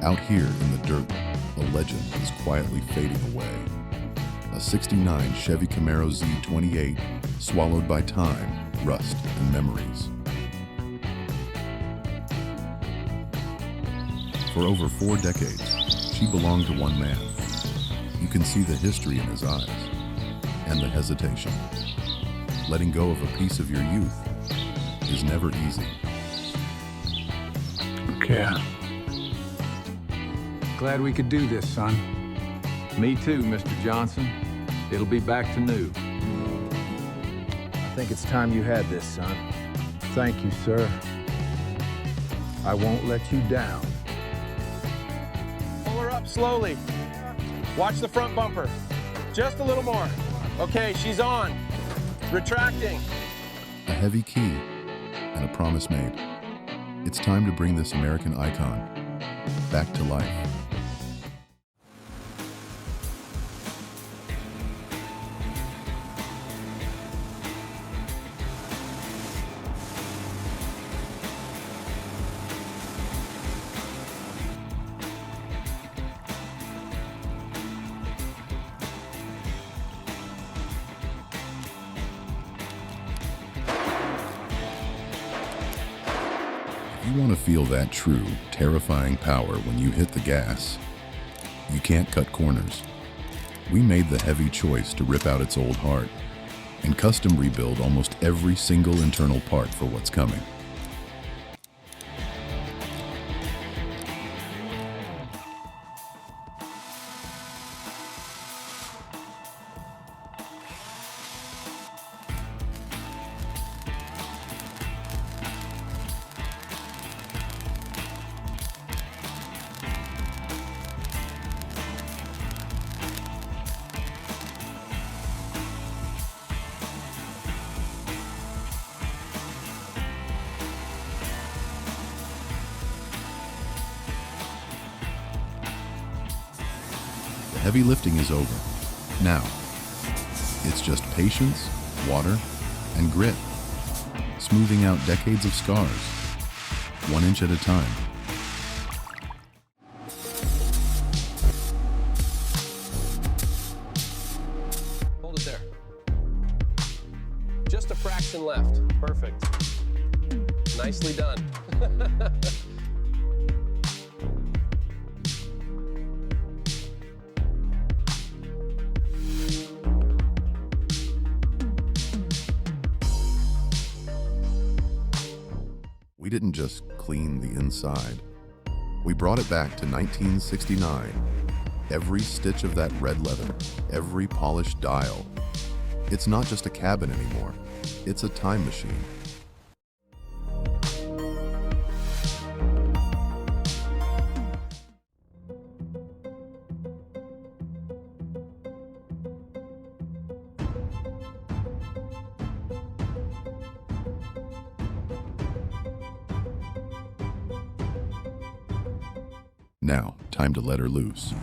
Out here in the dirt, a legend is quietly fading away. A '69 Chevy Camaro Z28, swallowed by time, rust, and memories. For over 4 decades, she belonged to one man. You can see the history in his eyes, and the hesitation. Letting go of a piece of your youth is never easy. Okay. Glad we could do this, son. Me too, Mr. Johnson. It'll be back to new. I think it's time you had this, son. Thank you, sir. I won't let you down. Pull her up slowly. Watch the front bumper. Just a little more. Okay, she's on. Retracting. A heavy key and a promise made. It's time to bring this American icon back to life. You want to feel that true, terrifying power when you hit the gas. You can't cut corners. We made the heavy choice to rip out its old heart and custom rebuild almost every single internal part for what's coming. The heavy lifting is over. Now, it's just patience, water, and grit, smoothing out decades of scars, 1 inch at a time. Hold it there. Just a fraction left. Perfect. Nicely done. We didn't just clean the inside. We brought it back to 1969. Every stitch of that red leather, every polished dial. It's not just a cabin anymore. It's a time machine. Now, time to let her loose.